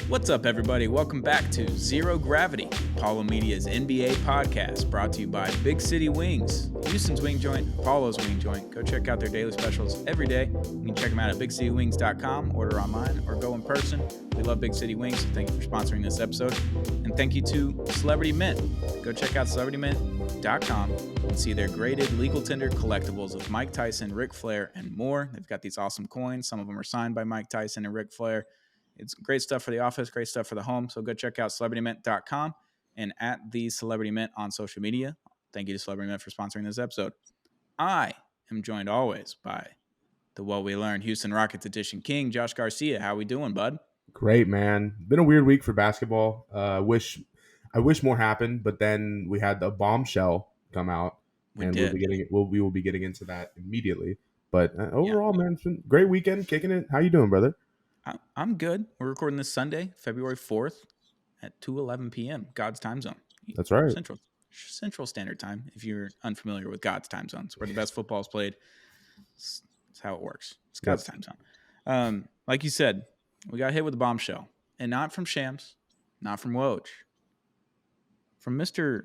What's up, everybody? Welcome back to Zero Gravity, Apollo Media's NBA podcast, brought to you by Big City Wings, Houston's wing joint, Apollo's wing joint. Go check out their daily specials every day. You can check them out at bigcitywings.com, order online, or go in person. We love Big City Wings. Thank you for sponsoring this episode. And thank you to Celebrity Mint. Go check out celebritymint.com and see their graded legal tender collectibles of Mike Tyson, Ric Flair, and more. They've got these awesome coins. Some of them are signed by Mike Tyson and Ric Flair. It's great stuff for the office, great stuff for the home. So go check out celebritymint.com and at the Celebrity Mint on social media. Thank you to Celebrity Mint for sponsoring this episode. I am joined always by the What We Learned Houston Rockets edition king, Josh Garcia. How we doing, bud? Great, man. Been a weird week for basketball. I wish more happened, but then we had the bombshell come out, we will be getting into that immediately. But overall, man, it's been a great weekend, kicking it. How you doing, brother? I'm good. We're recording this Sunday, February 4th at 2:11 p.m. God's time zone. That's right. Central Standard Time. If you're unfamiliar with God's time zones, where the best football is played, it's how it works. It's God's time zone. Like you said, we got hit with a bombshell, and not from Shams, not from Woj, from Mr.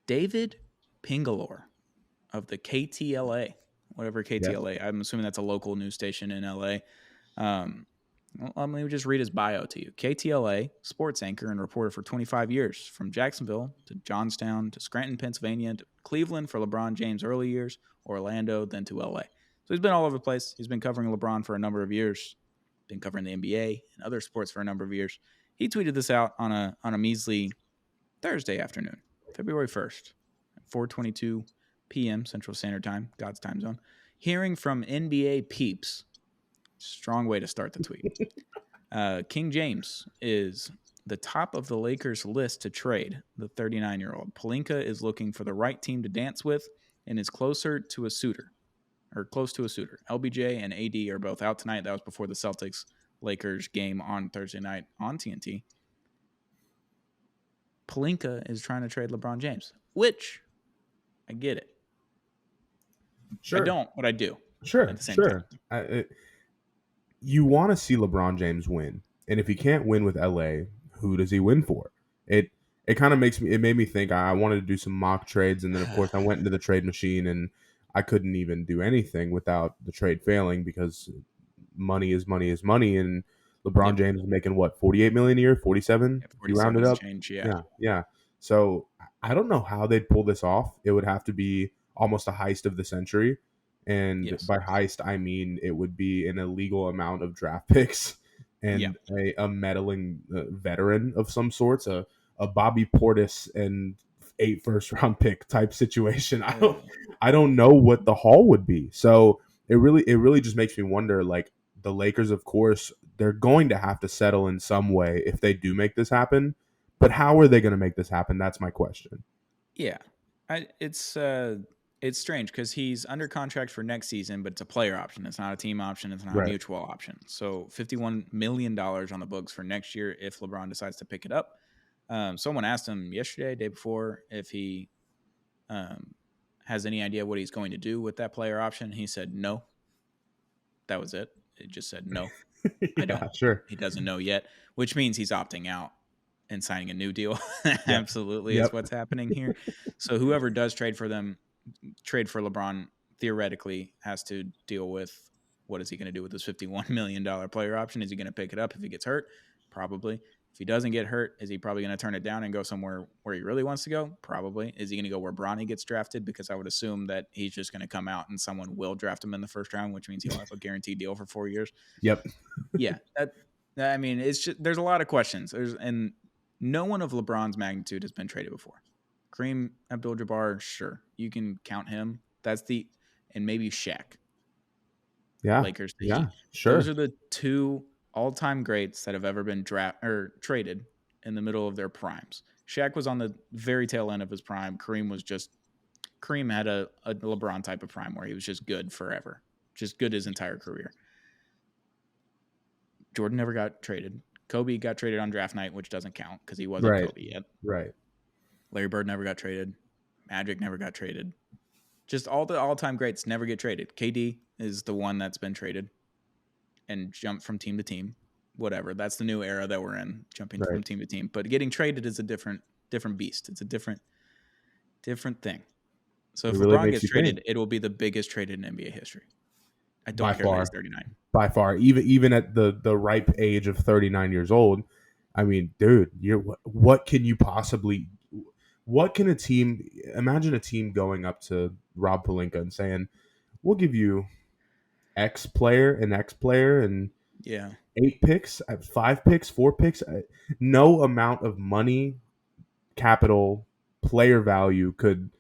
David Pingalore of the KTLA, whatever KTLA. I'm assuming that's a local news station in LA. Let me just read his bio to you. KTLA, sports anchor and reporter for 25 years, from Jacksonville to Johnstown to Scranton, Pennsylvania, to Cleveland for LeBron James' early years, Orlando, then to LA. So he's been all over the place. He's been covering LeBron for a number of years, been covering the NBA and other sports for a number of years. He tweeted this out on a measly Thursday afternoon, February 1st, at 4:22 p.m. Central Standard Time, God's time zone. Hearing from NBA peeps. Strong way to start the tweet. King James is the top of the Lakers list to trade, the 39-year-old. Pelinka is looking for the right team to dance with and is close to a suitor. LBJ and AD are both out tonight. That was before the Celtics-Lakers game on Thursday night on TNT. Pelinka is trying to trade LeBron James, which I get it. Sure. I don't, but I do. Sure, at the same time. You want to see LeBron James win, and if he can't win with LA, who does he win for? It kind of made me think. I wanted to do some mock trades, and then of course I went into the trade machine, and I couldn't even do anything without the trade failing because money is money is money, and LeBron James is making what, $48 million a year, 47? You rounded up, change, yeah. So I don't know how they'd pull this off. It would have to be almost a heist of the century. And by heist, I mean it would be an illegal amount of draft picks and a meddling veteran of some sorts, a Bobby Portis and 8 first-round pick type situation. I don't know what the haul would be. So it really just makes me wonder. Like, the Lakers, of course, they're going to have to settle in some way if they do make this happen. But how are they going to make this happen? That's my question. Yeah, It's strange because he's under contract for next season, but it's a player option. It's not a team option. It's not a mutual option. So $51 million on the books for next year if LeBron decides to pick it up. Someone asked him yesterday, day before, if he has any idea what he's going to do with that player option. He said no. That was it. It just said no. I don't. Sure. He doesn't know yet, which means he's opting out and signing a new deal. Absolutely is what's happening here. So whoever does trade for LeBron theoretically has to deal with what is he going to do with this $51 million player option. Is he going to pick it up if he gets hurt? Probably. If he doesn't get hurt, is he probably going to turn it down and go somewhere where he really wants to go? Probably. Is he going to go where Bronny gets drafted? Because I would assume that he's just going to come out and someone will draft him in the first round, which means he'll have a guaranteed deal for 4 years. Yep. Yeah. It's just, there's a lot of questions. And no one of LeBron's magnitude has been traded before. Kareem Abdul-Jabbar, sure. You can count him. And maybe Shaq. Yeah. Lakers. Yeah, sure. Those are the two all-time greats that have ever been traded in the middle of their primes. Shaq was on the very tail end of his prime. Kareem had a LeBron type of prime where he was just good forever. Just good his entire career. Jordan never got traded. Kobe got traded on draft night, which doesn't count because he wasn't Kobe yet. Right. Larry Bird never got traded. Magic never got traded. Just all the all-time greats never get traded. KD is the one that's been traded and jumped from team to team. whatever. That's the new era that we're in, jumping Right. from team to team. But getting traded is a different beast. It's a different thing. So It if really LeBron makes gets you think. traded, it will be the biggest trade in NBA history. I don't By care that he's far. 39. By far. Even at the ripe age of 39 years old, I mean, dude, what can you possibly what can a team imagine a team going up to Rob Pelinka and saying, "We'll give you X player and X player and Yeah. 8 picks, 5 picks, 4 picks." No amount of money, capital, player value could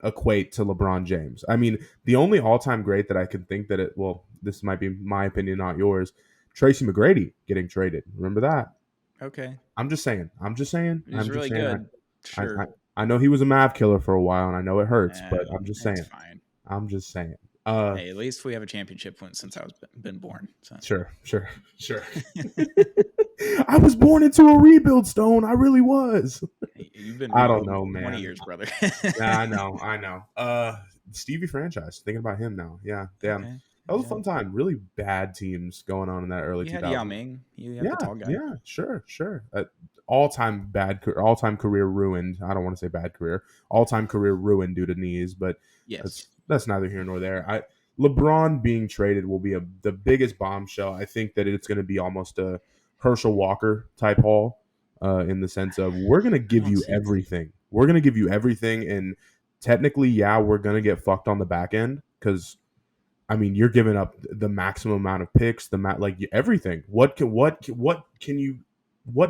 equate to LeBron James. I mean, the only all-time great that I can think that this might be my opinion, not yours. Tracy McGrady getting traded. Remember that? Okay. I'm just saying. I'm just saying. He's I'm just really saying. good. I, Sure. I, I know he was a Mav killer for a while, and I know it hurts, but I'm just It's saying. fine. I'm just saying. Hey, at least we have a championship win since I was been born. So. Sure. I was born into a rebuild, Stone. I really was. You've been I don't rebuilding know, for 20 man. years, brother. Yeah, I know. Stevie franchise. Thinking about him now. Yeah, damn. Okay. That was a Yeah. fun time. Really bad teams going on in that early You had Yao 2000s. Ming. You had the Yeah, tall guy. yeah, sure. All time career ruined. I don't want to say bad career. All time career ruined due to knees, but Yes. that's neither here nor there. LeBron being traded will be the biggest bombshell. I think that it's going to be almost a Herschel Walker type haul, in the sense of we're going to I give don't you see that. everything. We're going to give you everything, and technically, yeah, we're going to get fucked on the back end because I mean, you're giving up the maximum amount of picks, like everything. What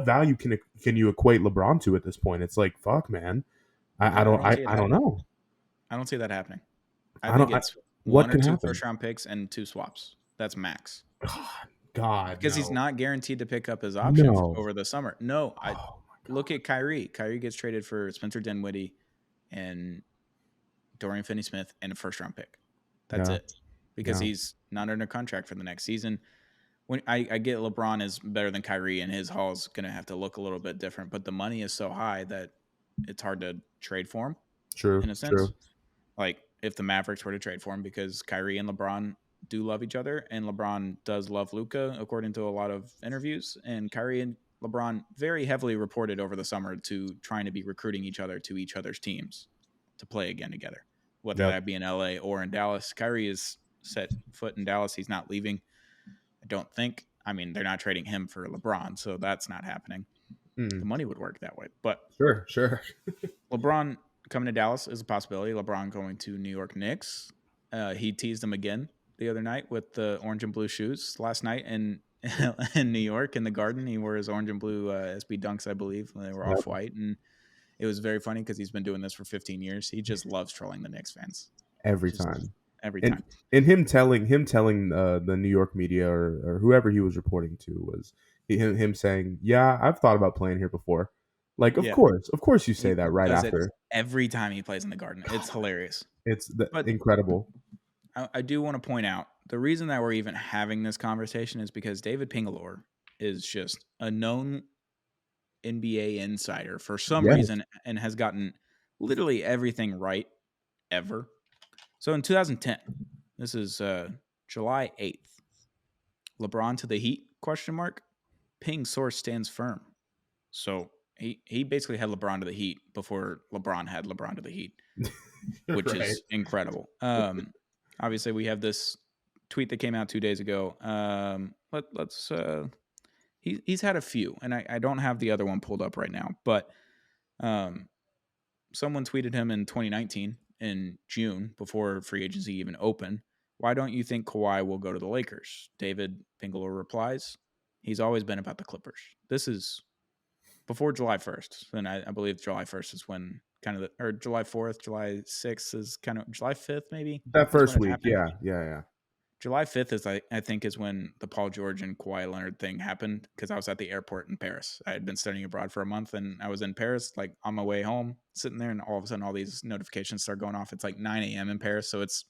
value can you equate LeBron to at this point? It's like fuck, man. I Yeah, I don't don't see it I don't happening. know. I don't see that happening. I I think don't. it's What one or can two happen? first round picks and 2 swaps. That's max. God, Because he's no, not guaranteed to pick up his option no. over the summer. No, I Oh my look god. at Kyrie. Kyrie gets traded for Spencer Dinwiddie and Dorian Finney-Smith and a first round pick. That's Yeah, it. Because yeah. he's not under contract for the next season. When I get LeBron is better than Kyrie and his haul is going to have to look a little bit different, but the money is so high that it's hard to trade for him True, in a sense. true. Like if the Mavericks were to trade for him, because Kyrie and LeBron do love each other, and LeBron does love Luka, according to a lot of interviews. And Kyrie and LeBron very heavily reported over the summer to trying to be recruiting each other to each other's teams to play again together, whether Yep. that be in LA or in Dallas. Kyrie is set foot in Dallas. He's not leaving. I don't think. I mean, they're not trading him for LeBron, so that's not happening. The Mm. money would work that way. But Sure. LeBron coming to Dallas is a possibility. LeBron going to New York Knicks. He teased him again the other night with the orange and blue shoes last night in in New York in the Garden. He wore his orange and blue SB Dunks, I believe. They were Yep. off white, and it was very funny because he's been doing this for 15 years. He just loves trolling the Knicks fans. Every Just time. every And time. him telling the New York media or whoever he was reporting to was him saying, "Yeah, I've thought about playing here before." Like, Yeah, of course, you say he that right does it after. every time he plays in the Garden. It's hilarious. It's But incredible. I do want to point out the reason that we're even having this conversation is because David Pingalore is just a known NBA insider for some Yes, reason and has gotten literally everything right ever. So in 2010, this is July 8th. LeBron to the Heat? Question mark. Ping source stands firm. So he basically had LeBron to the Heat before LeBron had LeBron to the Heat, which right. is incredible. Obviously, we have this tweet that came out 2 days ago. Let's. He's had a few, and I don't have the other one pulled up right now, but um, someone tweeted him in 2019 in June before free agency even opened. Why don't you think Kawhi will go to the Lakers? David Pingalore replies, he's always been about the Clippers. This is before July 1st. And I believe July 1st is when kind of or July 4th, July 6th is kind of July 5th, maybe That is when first it's week, happening. yeah. July 5th is I think is when the Paul George and Kawhi Leonard thing happened because I was at the airport in Paris. I had been studying abroad for a month and I was in Paris, like on my way home, sitting there, and all of a sudden all these notifications start going off. It's like 9 a.m. in Paris, so it's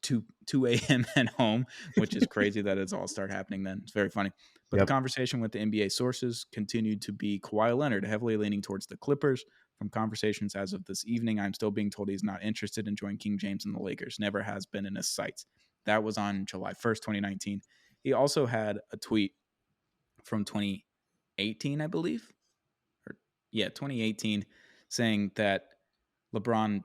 2 a.m. at home, which is crazy that it's all start happening then. It's very funny. But the Yep. conversation with the NBA sources continued to be Kawhi Leonard heavily leaning towards the Clippers. From conversations as of this evening, I'm still being told he's not interested in joining King James and the Lakers. Never has been in his sights. That was on July 1st, 2019. He also had a tweet from 2018, I believe. 2018, saying that LeBron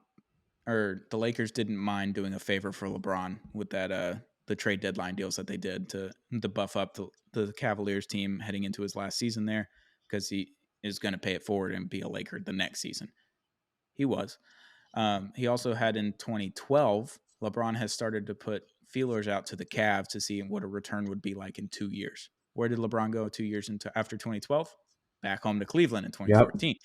or the Lakers didn't mind doing a favor for LeBron with that the trade deadline deals that they did to buff up the Cavaliers team heading into his last season there, because he is going to pay it forward and be a Laker the next season. He was. He also had in 2012, LeBron has started to put feelers out to the Cavs to see what a return would be like in 2 years. Where did LeBron go 2 years after 2012? Back home to Cleveland in 2014.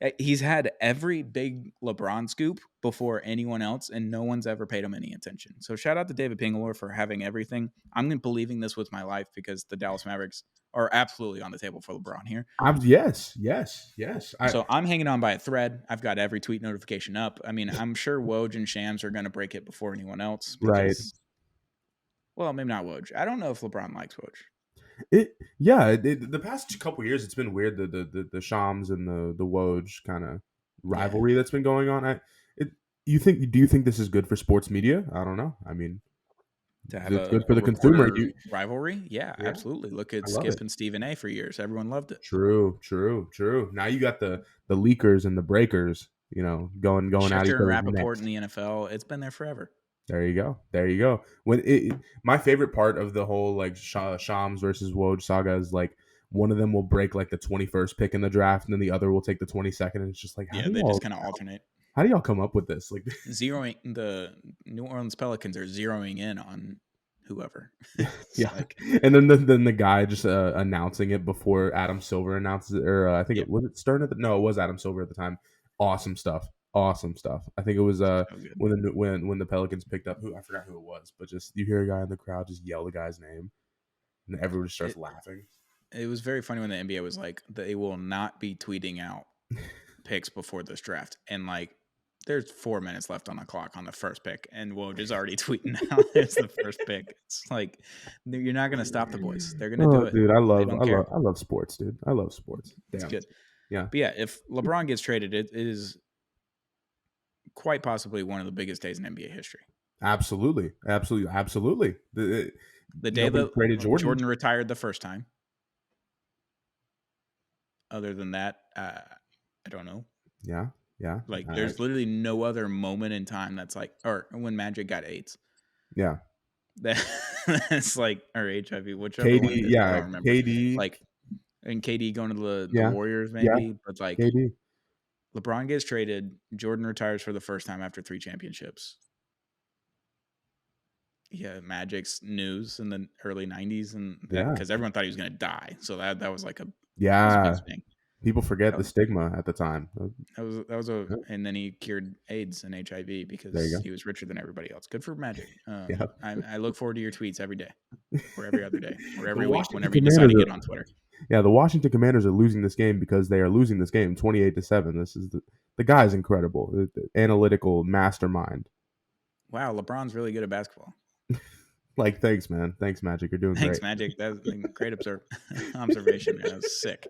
Yep. He's had every big LeBron scoop before anyone else, and no one's ever paid him any attention. So shout out to David Pingalore for having everything. I'm believing this with my life because the Dallas Mavericks are absolutely on the table for LeBron here. Yes. So I'm hanging on by a thread. I've got every tweet notification up. I mean, I'm sure Woj and Shams are going to break it before anyone else. Because, right. Well, maybe not Woj. I don't know if LeBron likes Woj. The past couple years, it's been weird. The Shams and the Woj kind of rivalry that's been going on. Do you think this is good for sports media? I don't know. I mean, to have it's good for the consumer rivalry. Yeah, absolutely. Look at Skip and Stephen A for years. Everyone loved it. True. Now you got the leakers and the breakers, going Schefter at each other. And Rappaport in the NFL. It's been there forever. There you go. My favorite part of the whole like Shams versus Woj saga is like one of them will break like the 21st pick in the draft, and then the other will take the 22nd, and it's just like they just kind of alternate. How do y'all come up with this? Like zeroing the New Orleans Pelicans are zeroing in on whoever. And then the guy just announcing it before Adam Silver announces it, or I think it was Stern it was Adam Silver at the time. Awesome stuff. I think it was when the Pelicans picked up I forgot who it was, but just you hear a guy in the crowd just yell the guy's name, and everyone just starts laughing. It was very funny when the NBA was like, they will not be tweeting out picks before this draft, and like there's 4 minutes left on the clock on the first pick, and Woj is already tweeting out it's the first pick. It's like you're not going to stop the boys. They're going to do it. Dude, I love sports, dude. I love sports. It's good. Yeah. But yeah, if LeBron gets traded, it is quite possibly one of the biggest days in NBA history. Absolutely. The day that Jordan retired the first time. Other than that, I don't know. Yeah. Like there's literally no other moment in time that's like, or when Magic got AIDS. Yeah. That's like, or HIV, whichever KD, one it is, I don't remember. KD. Like, and KD going to the Warriors maybe, but like KD. LeBron gets traded. Jordan retires for the first time after 3 championships. Yeah, Magic's news in the early 90s, and because everyone thought he was going to die, so that was like a big thing. People forget the stigma at the time. That was and then he cured AIDS and HIV because he was richer than everybody else. Good for Magic. I look forward to your tweets every day, or every other day, or every week, whenever you decide to get on Twitter. Yeah, the Washington Commanders are losing this game because they are losing this game 28-7. This is the guy's incredible, the analytical mastermind. Wow, LeBron's really good at basketball. Like, thanks, man. Thanks, Magic. You're doing great. Thanks, Magic. That's a great observation. Man. That was sick.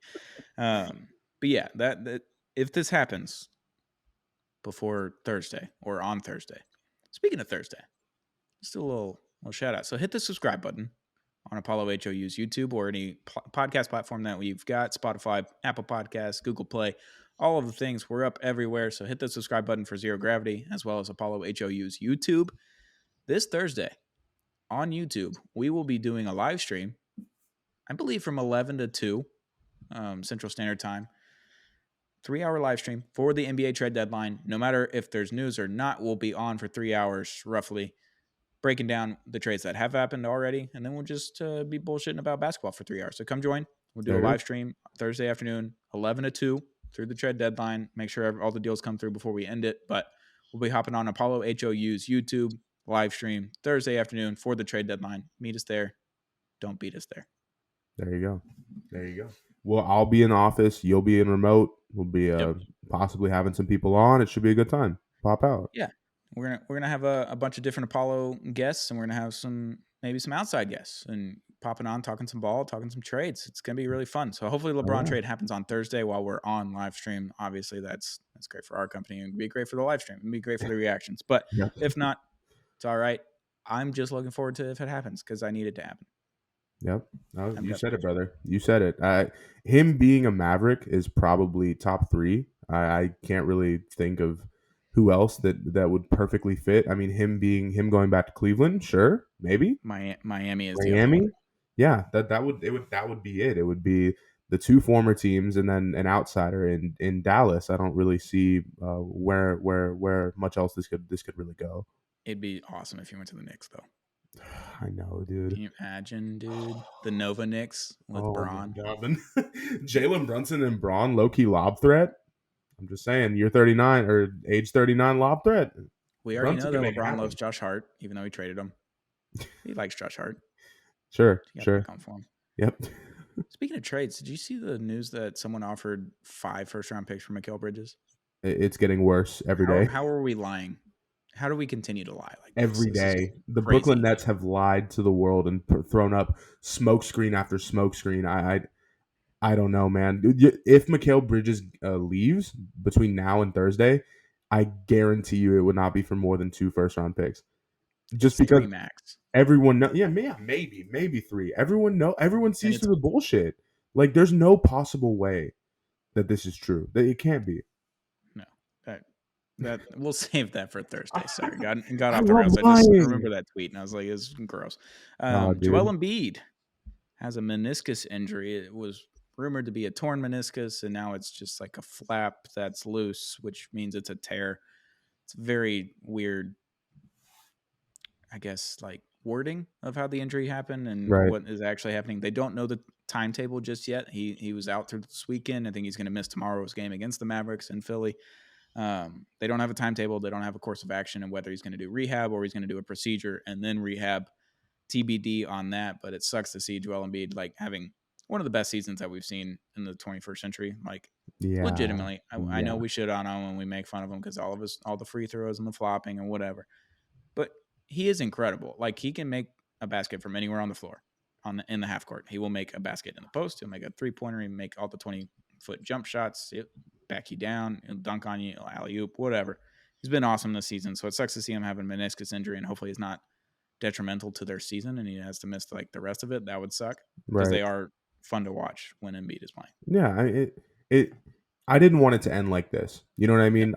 But yeah, that if this happens before Thursday or on Thursday, speaking of Thursday, just a little shout out. So hit the subscribe button on Apollo HOU's YouTube or any podcast platform that we've got, Spotify, Apple Podcasts, Google Play, all of the things. We're up everywhere. So hit the subscribe button for Zero Gravity as well as Apollo HOU's YouTube. This Thursday on YouTube, we will be doing a live stream, I believe from 11 to 2 Central Standard Time. 3-hour live stream for the NBA trade deadline. No matter if there's news or not, we'll be on for 3 hours roughly, breaking down the trades that have happened already, and then we'll just be bullshitting about basketball for 3 hours. So come join. We'll do a live stream Thursday afternoon, 11 to 2 through the trade deadline. Make sure all the deals come through before we end it, but we'll be hopping on Apollo HOU's YouTube live stream Thursday afternoon for the trade deadline. Meet us there. Don't beat us there. There you go. Well, I'll be in office. You'll be in remote. We'll be possibly having some people on. It should be a good time. Pop out. Yeah. We're gonna have a bunch of different Apollo guests, and we're gonna have maybe some outside guests and popping on, talking some ball, talking some trades. It's gonna be really fun. So hopefully LeBron trade happens on Thursday while we're on live stream. Obviously that's great for our company and it'd be great for the live stream. It'd be great for the reactions. But if not, it's all right. I'm just looking forward to if it happens because I need it to happen. Yep. No, I'm you said definitely it, brother. You said it. Him being a Maverick is probably top three. I can't really think of who else that would perfectly fit. I mean, him going back to Cleveland, sure, maybe Miami is the other one. Miami. Yeah, that would be it. It would be the two former teams and then an outsider in Dallas. I don't really see where much else this could really go. It'd be awesome if you went to the Knicks, though. I know, dude. Can you imagine, dude? The Nova Knicks with Oh my Braun. god, then Jalen Brunson and Braun low key lob threat. I'm just saying, you're 39 or age 39 lob threat. We already Brunson know can that make it LeBron loves happen. Josh Hart, even though he traded him. He likes Josh Hart. Sure, You got that sure. going for him. Yep. Speaking of trades, did you see the news that someone offered 5 first-round picks for Mikal Bridges? It's getting worse every day. How are we lying? How do we continue to lie like this? Every This is day, the Brooklyn crazy. Nets have lied to the world and thrown up smokescreen after smokescreen. I don't know, man. If Mikal Bridges leaves between now and Thursday, I guarantee you it would not be for more than 2 first round picks. Just It's because 3 max. everyone know, yeah, maybe 3. Everyone And sees it's through the bullshit. Like, there's no possible way that this is true. That it can't be. no. That we'll save that for Thursday. Sorry, got I off the love rails. I just lying. remember that tweet and I was like, it's gross. Oh, Joel dude. Embiid has a meniscus injury. It was rumored to be a torn meniscus, and now it's just like a flap that's loose, which means it's a tear. It's very weird, I guess, like wording of how the injury happened and Right. what is actually happening. They don't know the timetable just yet. He was out through this weekend. I think he's going to miss tomorrow's game against the Mavericks in Philly. They don't have a timetable. They don't have a course of action and whether he's going to do rehab or he's going to do a procedure and then rehab. TBD on that. But it sucks to see Joel Embiid like having one of the best seasons that we've seen in the 21st century. Like Yeah. legitimately, I know Yeah. we shit on him when we make fun of him because all the free throws and the flopping and whatever. But he is incredible. Like he can make a basket from anywhere on the floor, in the half court. He will make a basket in the post. He'll make a 3-pointer. He'll make all the 20-foot jump shots. He'll back you down. He'll dunk on you. Alley oop. Whatever. He's been awesome this season. So it sucks to see him having meniscus injury, and hopefully he's not detrimental to their season and he has to miss like the rest of it. That would suck because Right. they are fun to watch when Embiid is playing. Yeah. It. I didn't want it to end like this. You know what I Yep. mean?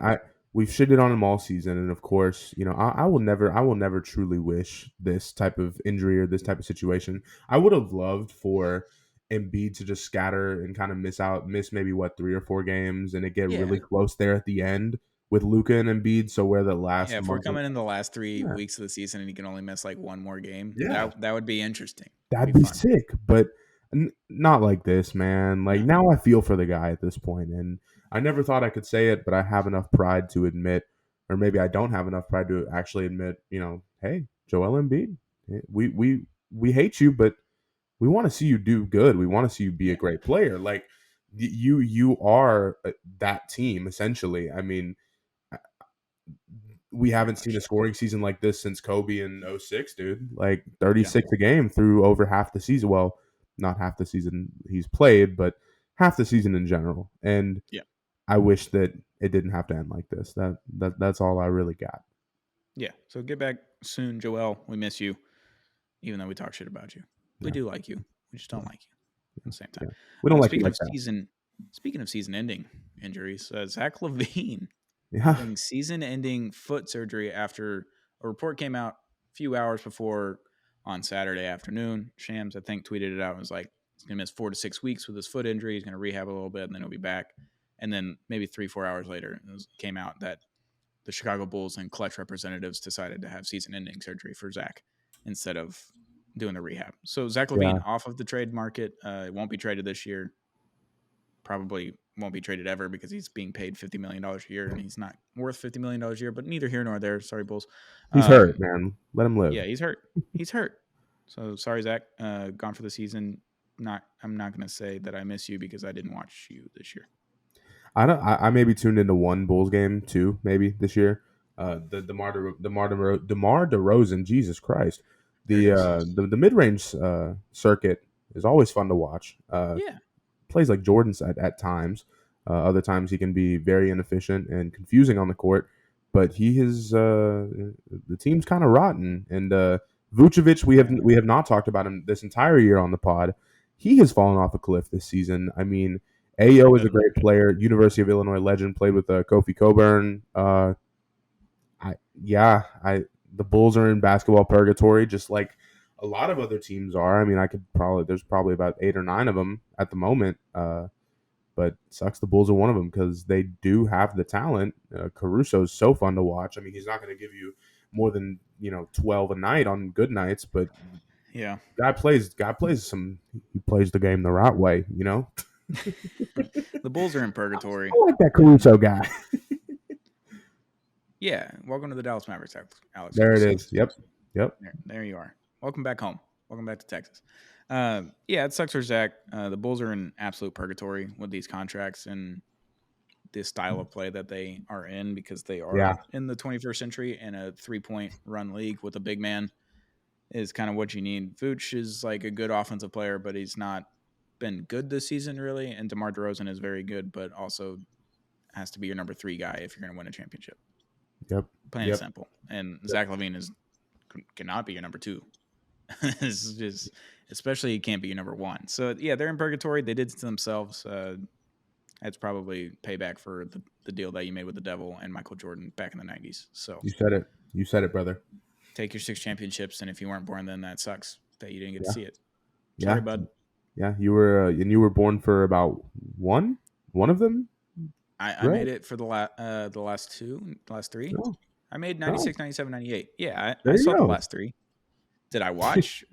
We've shitted on him all season, and of course, I will never truly wish this type of injury or this type of situation. I would have loved for Embiid to just scatter and kind of miss maybe 3 or 4 games, and it get Yeah. really close there at the end with Luka and Embiid. So where the Yeah. last If we're month, coming in the last 3 yeah, weeks of the season and he can only miss like one more game, yeah, that would be interesting. That'd that'd be be fun. sick. But not like this, man. Like No. now, I feel for the guy at this point, and I never thought I could say it, but I have enough pride to admit, or maybe I don't have enough pride to actually admit, hey, Joel Embiid, we hate you, but we want to see you do good. We want to see you be a Yeah. great player. Like you are that team essentially. I mean, we Very haven't seen a much. scoring season like this since Kobe in '06, dude. Like Yeah. 36 a game through over half the season. Well, not half the season he's played, but half the season in general. And Yeah. I wish that it didn't have to end like this. That's all I really got. Yeah. So get back soon, Joel. We miss you, even though we talk shit about you. We Yeah, do like you. We just don't yeah, like you at the same time. yeah. We don't like you Speaking like of that. season-ending injuries, Zach Lavine Yeah, having season-ending foot surgery after a report came out a few hours before on Saturday afternoon. Shams, I think, tweeted it out and was like, he's going to miss 4 to 6 weeks with his foot injury. He's going to rehab a little bit, and then he'll be back. And then maybe 3-4 hours later, it came out that the Chicago Bulls and Clutch representatives decided to have season-ending surgery for Zach instead of doing the rehab. So Zach yeah. Lavine off of the trade market. It won't be traded this year. Probably won't be traded ever because he's being paid $50 million a year and he's not worth $50 million a year, but neither here nor there. Sorry, Bulls. He's hurt, man. Let him live. Yeah, he's hurt. He's hurt. So sorry, Zach. Gone for the season. I'm not going to say that I miss you because I didn't watch you this year. I maybe tuned into one Bulls game too, maybe this year. The DeMar DeRozan, Jesus Christ, There it is. the mid range circuit is always fun to watch. Yeah. Plays like Jordan's at times. Other times he can be very inefficient and confusing on the court. But he is the team's kind of rotten, and Vucevic, we have not talked about him this entire year on the pod. He has fallen off a cliff this season. I mean, Ayo is a great player. University of Illinois legend, played with Kofi Cockburn. The Bulls are in basketball purgatory, just like a lot of other teams are. I mean, there's probably about 8 or 9 of them at the moment. But sucks the Bulls are one of them because they do have the talent. Caruso is so fun to watch. I mean, he's not going to give you more than 12 a night on good nights, but yeah, guy plays he plays the game the right way. The Bulls are in purgatory. I like that Caruso guy. Yeah, welcome to the Dallas Mavericks, Alex. There it is. Yep. There you are. Welcome back home. Welcome back to Texas. Yeah, it sucks for Zach. The Bulls are in absolute purgatory with these contracts and this style of play that they are in because they are in the 21st century, and a 3-point run league with a big man is kind of what you need. Vooch is like a good offensive player, but he's not been good this season really, and DeMar DeRozan is very good, but also has to be your number 3 guy if you're going to win a championship. Yep. Plain and simple. And Zach Lavine cannot be your number 2. It's just, especially he can't be your number 1. So yeah, they're in purgatory. They did it to themselves. It's probably payback for the deal that you made with the Devil and Michael Jordan back in the 90s. So you said it, brother. Take your 6 championships, and if you weren't born then, that sucks that you didn't get to see it. Sorry, bud. Yeah, you were born for about one of them. I made it for the last 3. Oh. I made 96, 97, 98. Yeah, I saw the last 3. Did I watch?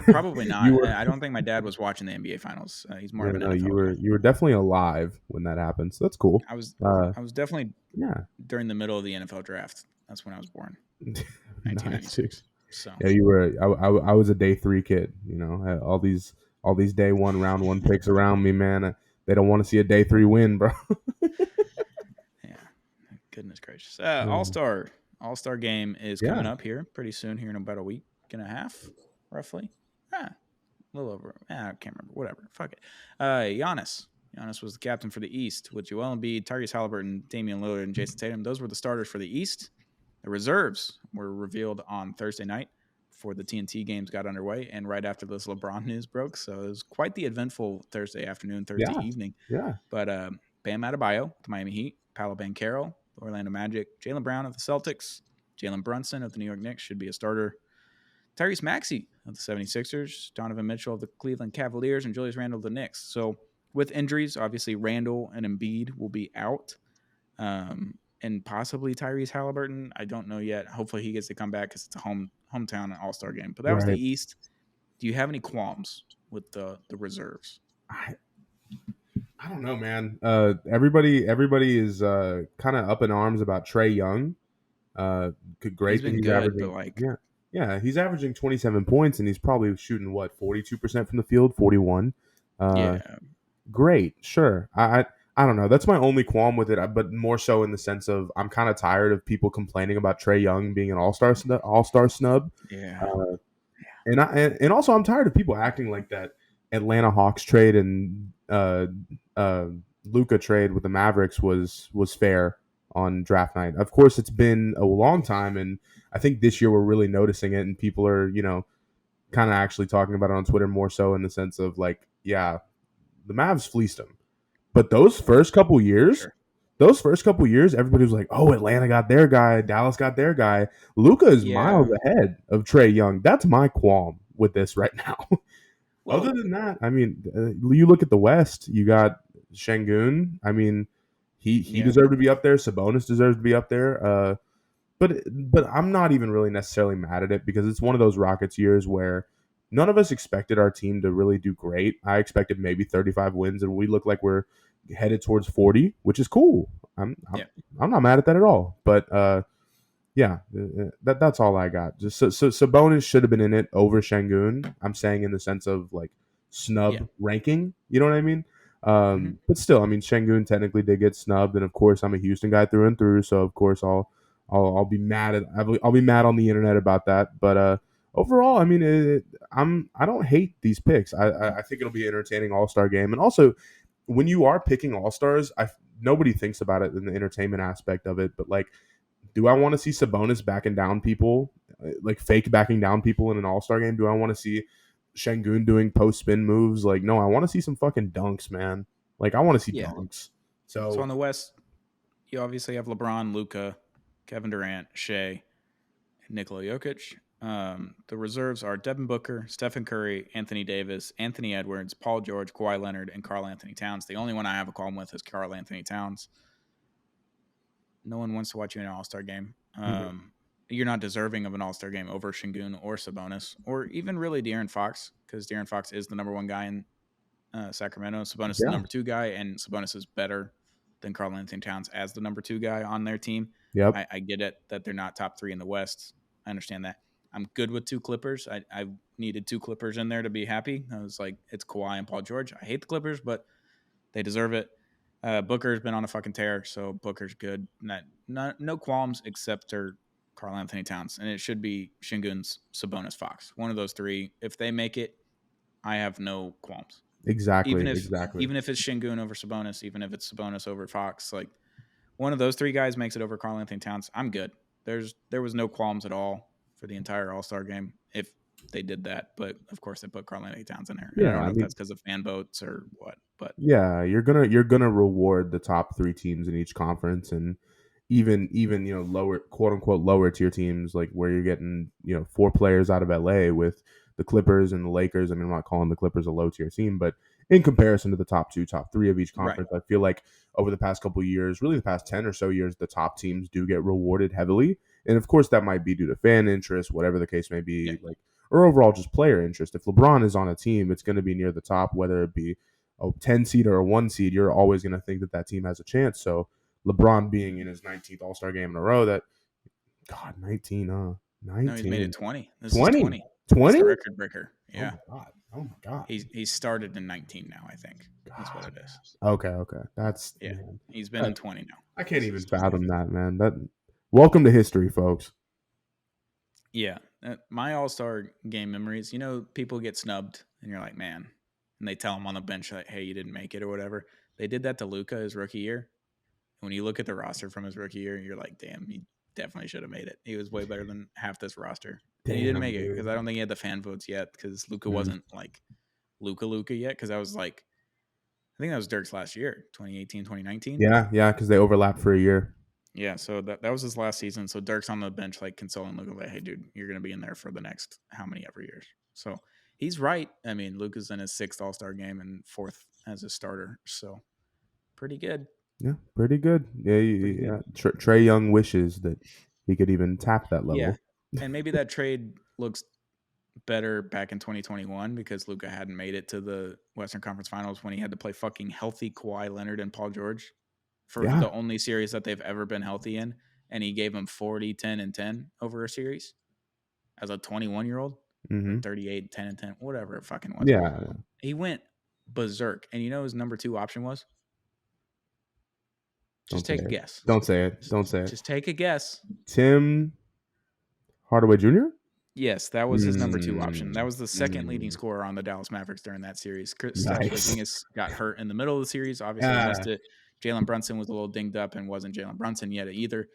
Probably not. I don't think my dad was watching the NBA Finals. He's more of an NFL guy. You were definitely alive when that happened, so that's cool. I was definitely during the middle of the NFL draft. That's when I was born. 1996. So yeah, you were. I was a day 3 kid. All these day 1 round 1 picks around me, man. They don't want to see a day 3 win, bro. Yeah, goodness gracious. All-Star game is coming up here pretty soon. Here in about a week and a half, roughly. A little over. I can't remember. Whatever. Fuck it. Giannis was the captain for the East with Joel Embiid, Tyrese Halliburton, Damian Lillard, and Jason Tatum. Those were the starters for the East. The reserves were revealed on Thursday night before the TNT games got underway, and right after this LeBron news broke. So it was quite the eventful Thursday afternoon, Thursday evening. Yeah. But Bam Adebayo, the Miami Heat, Paolo Banchero, the Orlando Magic, Jaylen Brown of the Celtics, Jalen Brunson of the New York Knicks should be a starter. Tyrese Maxey of the 76ers, Donovan Mitchell of the Cleveland Cavaliers, and Julius Randle of the Knicks. So with injuries, obviously Randle and Embiid will be out. And possibly Tyrese Halliburton. I don't know yet. Hopefully he gets to come back because it's a hometown All-Star game. But that was the East. Do you have any qualms with the reserves? I don't know, man. Everybody is kind of up in arms about Trae Young. Great. He's been good, but like yeah, he's averaging 27 points, and he's probably shooting 42% from the field, 41. Great, sure. I don't know. That's my only qualm with it, but more so in the sense of I'm kind of tired of people complaining about Trae Young being an all-star snub. Yeah. And also I'm tired of people acting like that Atlanta Hawks trade and Luka trade with the Mavericks was fair on draft night. Of course, it's been a long time, and I think this year we're really noticing it, and people are, kind of actually talking about it on Twitter more so in the sense of like, yeah, the Mavs fleeced them. But those first couple years, everybody was like, "Oh, Atlanta got their guy, Dallas got their guy." Luka is miles ahead of Trae Young. That's my qualm with this right now. Well, other than that, I mean, you look at the West. You got Şengün. I mean, he deserved to be up there. Sabonis deserves to be up there. But I'm not even really necessarily mad at it because it's one of those Rockets years where none of us expected our team to really do great. I expected maybe 35 wins, and we look like we're headed towards 40, which is cool. I'm not mad at that at all. But that's all I got. Just so Sabonis should have been in it over Şengün. I'm saying in the sense of like snub ranking. You know what I mean? But still, I mean, Şengün technically did get snubbed, and of course, I'm a Houston guy through and through. So of course, I'll be mad I'll be mad on the internet about that. But overall, I mean, I don't hate these picks. I think it'll be an entertaining All-Star game, and also when you are picking All-Stars, nobody thinks about it in the entertainment aspect of it. But like, do I want to see Sabonis backing down people like fake backing down people in an All-Star game? Do I want to see Şengün doing post spin moves? Like, no, I want to see some fucking dunks, man. Like, I want to see Yeah. dunks. So on So the West, you obviously have LeBron, Luka, Kevin Durant, Shea, and Nikola Jokic. The reserves are Devin Booker, Stephen Curry, Anthony Davis, Anthony Edwards, Paul George, Kawhi Leonard, and Karl Anthony Towns. The only one I have a problem with is Karl Anthony Towns. No one wants to watch you in an All-Star game. You're not deserving of an All-Star game over Şengün or Sabonis, or even really De'Aaron Fox, because De'Aaron Fox is the number one guy in Sacramento. Sabonis is the yeah, number two guy, and Sabonis is better than Karl Anthony Towns as the number two guy on their team. yep, I get it that they're not top three in the West. I understand that. I'm good with two Clippers. I needed two Clippers in there to be happy. I was like, it's Kawhi and Paul George. I hate the Clippers, but they deserve it. Booker's been on a fucking tear, so Booker's good. No qualms except for Karl Anthony Towns, and it should be Şengün's Sabonis Fox. One of those three. If they make it, I have no qualms. exactly. Even if it's Şengün over Sabonis, even if it's Sabonis over Fox, like one of those three guys makes it over Karl Anthony Towns, I'm good. There was no qualms at all for the entire All-Star game if they did that, but of course they put Karl Anthony Towns in there. And I Yeah, don't I know if mean, that's because of fan votes or what, but yeah, you're gonna reward the top three teams in each conference, and even lower, quote unquote, lower tier teams, like where you're getting four players out of LA with the Clippers and the Lakers. I mean, I'm not calling the Clippers a low tier team, but in comparison to the top two, top three of each right. conference, I feel like over the past couple of years, really the past 10 or so years, the top teams do get rewarded heavily. And of course, that might be due to fan interest, whatever the case may be, Yeah. like, or overall just player interest. If LeBron is on a team, it's going to be near the top, whether it be a 10 seed or a 1 seed. You're always going to think that that team has a chance. So LeBron being in his 19th All-Star game in a row, that, God, 19, No, he's made it 19, 20. This 20, is 20. 20? It's the record breaker. Oh Yeah. my God. Oh my God. He's started in 19 now, I think. That's what it is. Okay. That's, Yeah. man, He's been in 20 now. I can't even fathom that, man. That, welcome to history, folks. Yeah. My All-Star game memories, people get snubbed and you're like, man, and they tell him on the bench, like, hey, you didn't make it or whatever. They did that to Luka his rookie year. When you look at the roster from his rookie year, you're like, damn, he definitely should have made it. He was way better than half this roster. And he didn't make it because I don't think he had the fan votes yet because Luka wasn't like Luka yet, because I was like, I think that was Dirk's last year, 2018, 2019. Yeah, because they overlapped for a year. Yeah, so that was his last season. So Dirk's on the bench, like consoling Luka, like, hey, dude, you're going to be in there for the next how many ever years. So he's right. I mean, Luka's in his 6th All-Star game and 4th as a starter. So pretty good. Yeah, pretty good. Yeah. Trae Young wishes that he could even tap that level. Yeah, and maybe that trade looks better back in 2021 because Luka hadn't made it to the Western Conference Finals when he had to play fucking healthy Kawhi Leonard and Paul George for the only series that they've ever been healthy in, and he gave him 40, 10, and 10 over a series as a 21-year-old, 38, 10, and 10, whatever it fucking was. Yeah. He went berserk, and his number 2 option was? Just take a guess. Don't say it. Don't say it. Just take a guess. Tim Hardaway Jr.? Yes, that was his number 2 option. That was the second leading scorer on the Dallas Mavericks during that series. Kristaps Porzingis got hurt in the middle of the series. Obviously, he missed it. Jalen Brunson was a little dinged up and wasn't Jalen Brunson yet either.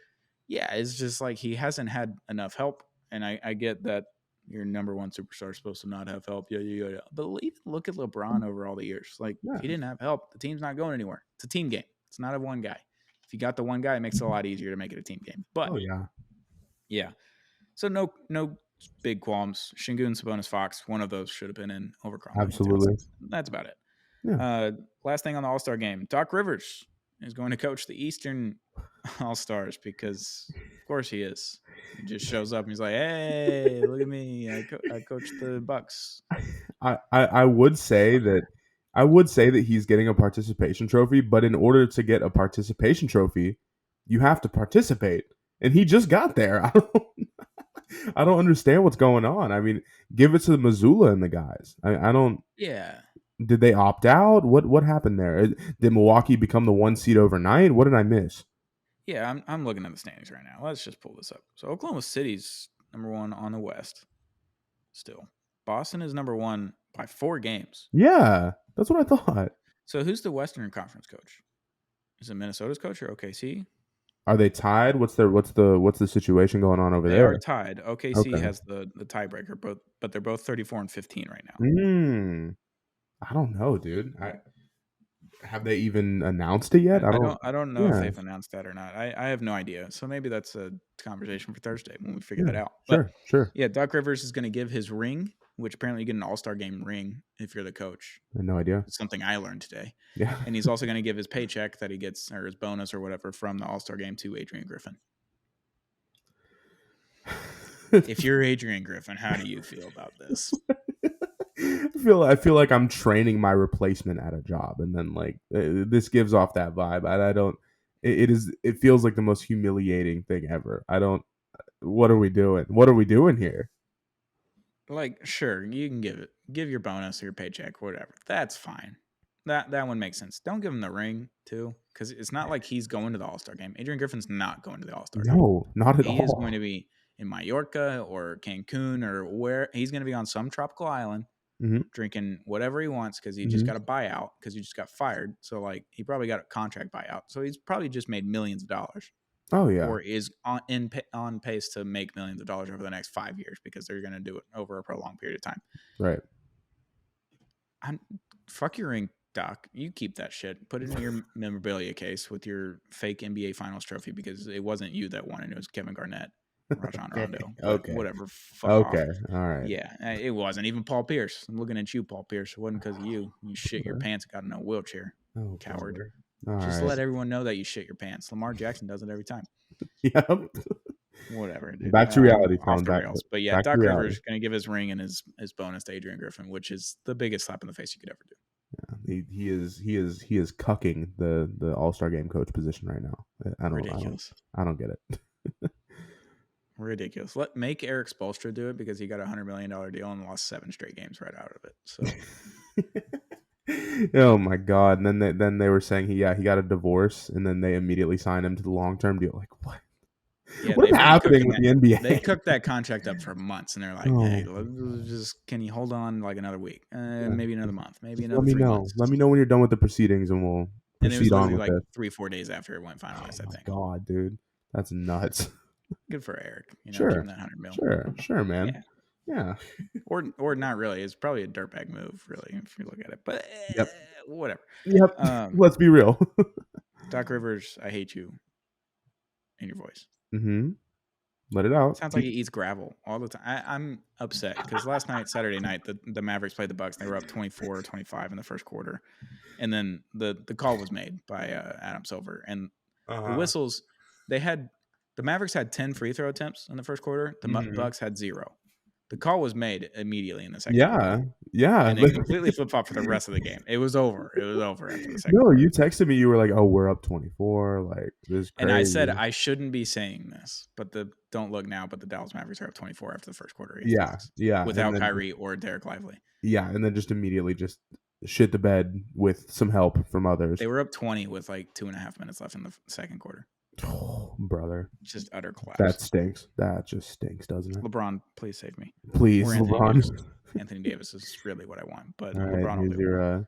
Yeah, it's just like he hasn't had enough help. And I get that your number 1 superstar is supposed to not have help. Yeah. But even look at LeBron over all the years. Like, if he didn't have help, the team's not going anywhere. It's a team game. It's not a one guy. If you got the one guy, it makes it a lot easier to make it a team game. But yeah. So no big qualms. Şengün, Sabonis, Fox, one of those should have been in over Karl. Absolutely. That's about it. Yeah. Last thing on the All-Star game, Doc Rivers is going to coach the Eastern All-Stars because, of course, he is. He just shows up and he's like, "Hey, look at me! I coached the Bucks." I would say that he's getting a participation trophy, but in order to get a participation trophy, you have to participate, and he just got there. I don't understand what's going on. I mean, give it to Missoula and the guys. I don't. Yeah. Did they opt out? What happened there? Did Milwaukee become the 1 seed overnight? What did I miss? Yeah, I'm looking at the standings right now. Let's just pull this up. So Oklahoma City's number 1 on the West still. Boston is number 1 by 4 games. Yeah, that's what I thought. So who's the Western Conference coach? Is it Minnesota's coach or OKC? Are they tied? What's the situation going on over They are there? tied. OKC Okay. has the tiebreaker, but they're both 34-15 right now. I don't know, dude. Have they even announced it yet? I don't. I don't know if Yeah. they've announced that or not. I have no idea. So maybe that's a conversation for Thursday when we figure Yeah. that out. But Sure. Sure. yeah, Doc Rivers is going to give his ring, which apparently you get an All-Star game ring if you're the coach. I had no idea. It's something I learned today. Yeah. And he's also going to give his paycheck that he gets or his bonus or whatever from the All-Star game to Adrian Griffin. If you're Adrian Griffin, how do you feel about this? I feel like I'm training my replacement at a job, and then like this gives off that vibe. I don't. It feels like the most humiliating thing ever. I don't. What are we doing? What are we doing here? Like, sure, you can give your bonus or your paycheck, whatever. That's fine. That one makes sense. Don't give him the ring too, because it's not like he's going to the All-Star game. Adrian Griffin's not going to the All-Star game. No, not at He is all. going to be in Mallorca or Cancun or where he's going to be on some tropical island drinking whatever he wants because he just got a buyout because he just got fired. So like he probably got a contract buyout. So he's probably just made millions of dollars. Oh yeah. Or is on pace to make millions of dollars over the next 5 years because they're going to do it over a prolonged period of time. Right. Fuck your ring, Doc. You keep that shit. Put it in your memorabilia case with your fake NBA Finals trophy because it wasn't you that won it. It was Kevin Garnett, Rajon Rondo. Okay. Whatever. Fuck off. Okay. All right. Yeah, it wasn't even Paul Pierce. I'm looking at you, Paul Pierce. It wasn't because of you. You shit your pants and got in a wheelchair. Oh, coward. Just let everyone know that you shit your pants. Lamar Jackson does it every time. Yep. Whatever, dude. Back to reality, off the rails. But yeah, Doc Rivers going to give his ring and his bonus to Adrian Griffin, which is the biggest slap in the face you could ever do. Yeah, he is cucking the All-Star game coach position right now. Ridiculous. I don't get it. Ridiculous. Make Eric Spoelstra do it because he got a $100 million deal and lost 7 straight games right out of it. So. Oh my god! And then they were saying he got a divorce, and then they immediately signed him to the long-term deal. Like what? Yeah, what's happening with the NBA? They cooked that contract up for months, and they're like, "Hey, can you hold on like another week, maybe another month, maybe another 3 months? Let me know when you're done with the proceedings, and we'll proceed on with like it." 3-4 days after it went finalized. I think. God, dude, that's nuts. Good for Eric. Sure, give him that $100 million. Sure, man. Yeah. or not really. It's probably a dirtbag move, really, if you look at it. But whatever. Yep. Let's be real. Doc Rivers, I hate you. In your voice. Let it out. Sounds like he eats gravel all the time. I'm upset because last night, Saturday night, the Mavericks played the Bucks. They were up 24-25 in the first quarter, and then the call was made by Adam Silver and the whistles. The Mavericks had 10 free throw attempts in the first quarter. The Bucks had 0. The call was made immediately in the second quarter. Yeah. And they completely flip-flopped for the rest of the game. It was over. It was over after the second quarter. quarter. You texted me. You were like, "Oh, we're up 24. Like, this is crazy." And I said, I shouldn't be saying this, but don't look now, but the Dallas Mavericks are up 24 after the first quarter. Yeah. Without Kyrie or Derek Lively. Yeah, and then just immediately just shit the bed with some help from others. They were up 20 with like 2.5 minutes left in the second quarter. Oh, brother. Just utter collapse. That stinks. That just stinks, doesn't it? LeBron, please save me. Please, LeBron. Anthony Davis is really what I want. But all LeBron right,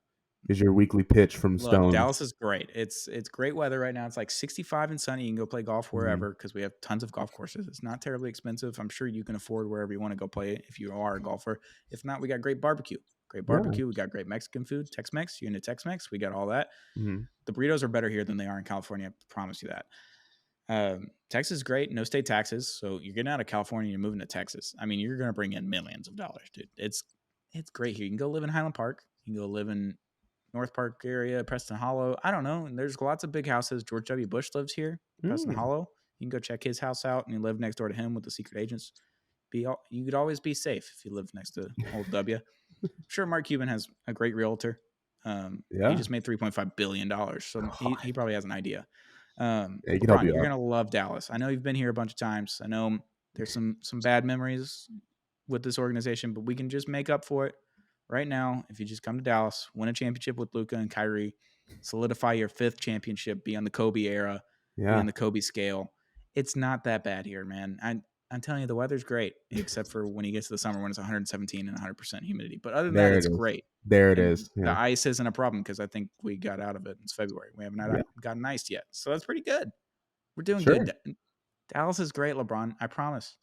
here's your weekly pitch from Stone. Dallas is great. It's great weather right now. It's like 65 and sunny. You can go play golf wherever because we have tons of golf courses. It's not terribly expensive. I'm sure you can afford wherever you want to go play if you are a golfer. If not, we got great barbecue. We got great Mexican food, Tex-Mex. You're into Tex-Mex. We got all that. The burritos are better here than they are in California. I promise you that. Texas is great. No state taxes. So you're getting out of California, you're moving to Texas. I mean, you're going to bring in millions of dollars, dude. It's great here. You can go live in Highland Park. You can go live in North Park area, Preston Hollow. I don't know. And there's lots of big houses. George W. Bush lives here, Preston Hollow. You can go check his house out and you live next door to him with the secret agents. You could always be safe if you live next to old W. I'm sure Mark Cuban has a great realtor. He just made $3.5 billion. So he probably has an idea. LeBron, you're gonna love Dallas. I know you've been here a bunch of times. I know there's some bad memories with this organization, but we can just make up for it right now if you just come to Dallas, win a championship with Luka and Kyrie, solidify your 5th championship, be on the Kobe era, be on the Kobe scale. It's not that bad here, man. I'm telling you, the weather's great, except for when he gets to the summer when it's 117 and 100% humidity. But other than that, it's great. There it is. The ice isn't a problem because I think we got out of it. It's February. We haven't gotten iced yet. So that's pretty good. We're doing Sure. good. Dallas is great, LeBron. I promise.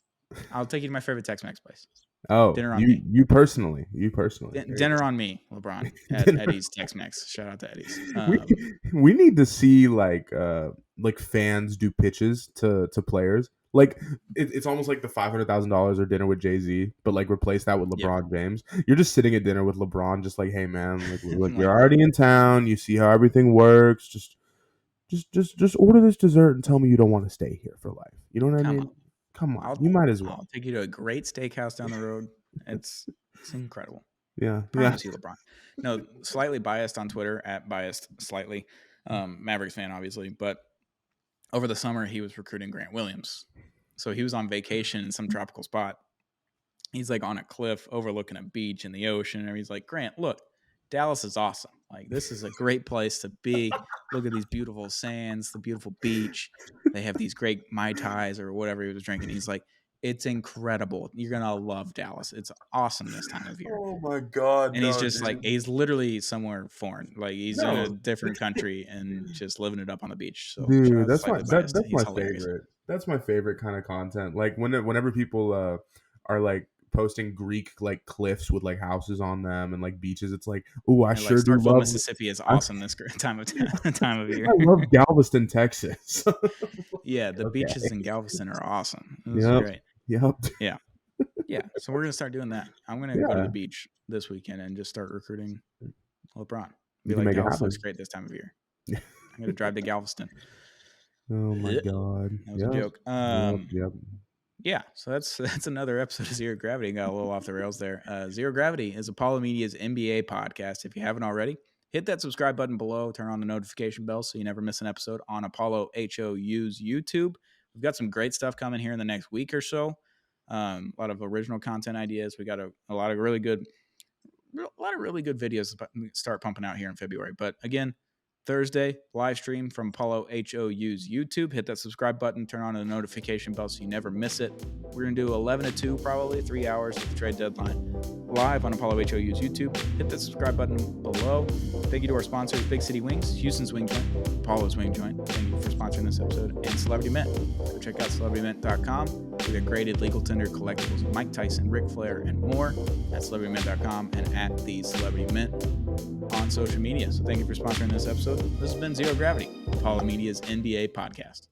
I'll take you to my favorite Tex-Mex place. Oh, Dinner on me. you personally. Dinner on me, LeBron, at Eddie's Tex-Mex. Shout out to Eddie's. We need to see like fans do pitches to players. Like it's almost like the $500,000 or dinner with Jay-Z, but like replace that with LeBron James. You're just sitting at dinner with LeBron, just like, hey man, like you're already in town. You see how everything works. Just order this dessert and tell me you don't want to stay here for life. You know what I mean? Come on, you might as well. I'll take you to a great steakhouse down the road. It's incredible. Yeah, Promise you, LeBron. No, slightly biased on Twitter at biased slightly. Mavericks fan, obviously, but over the summer he was recruiting Grant Williams, so he was on vacation in some tropical spot. He's like on a cliff overlooking a beach and the ocean, and he's like, Grant, look, Dallas is awesome. Like, this is a great place to be. Look at these beautiful sands, the beautiful beach. They have these great Mai Tais or whatever he was drinking. He's like, it's incredible. You're going to love Dallas. It's awesome this time of year. Oh, my God. And he's just like, he's literally somewhere foreign. Like, he's in a different country and just living it up on the beach. So, dude, that's my favorite. That's my favorite kind of content. Like, whenever people are like posting Greek like cliffs with like houses on them and like beaches, it's like, oh, I sure do love Mississippi is awesome this time of year. I love Galveston, Texas. Yeah, the beaches in Galveston are awesome. It was great. Yep. Yeah. So we're gonna start doing that. I'm gonna go to the beach this weekend and just start recruiting LeBron. Be like, Dallas looks great this time of year. I'm gonna drive to Galveston. Oh my God. That was a joke. Yep. Yeah, so that's another episode of Zero Gravity. Got a little off the rails there. Zero Gravity is Apollo Media's NBA podcast. If you haven't already, hit that subscribe button below. Turn on the notification bell so you never miss an episode on Apollo HOU's YouTube. We've got some great stuff coming here in the next week or so. A lot of original content ideas. We got a lot of really good videos to start pumping out here in February. But again, Thursday, live stream from Apollo HOU's YouTube. Hit that subscribe button, turn on the notification bell so you never miss it. We're going to do 11 to 2, probably 3 hours of the trade deadline, live on Apollo HOU's YouTube. Hit that subscribe button below. Thank you to our sponsors, Big City Wings, Houston's Wing Joint, Apollo's Wing Joint. Thank you for sponsoring this episode, and Celebrity Mint. Go check out celebritymint.com. We got graded legal tender collectibles of Mike Tyson, Ric Flair, and more at celebritymint.com and at the Celebrity Mint on social media. So thank you for sponsoring this episode. This has been Zero Gravity, Apollo Media's NBA podcast.